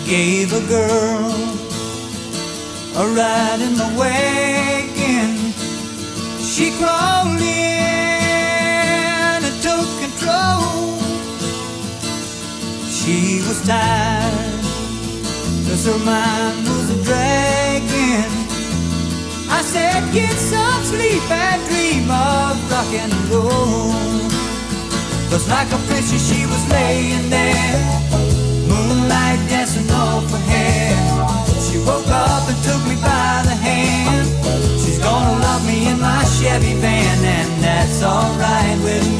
gave a girl a ride in the wagon. She crawled in and took control. She was tired, 'cause her mind was a dragging. I said, get some sleep and dream of rock and roll. 'Cause like a princess she was laying there, moonlight dancing off her hair. She woke up and took me by the hand. She's gonna love me in my Chevy Van, and that's alright with me.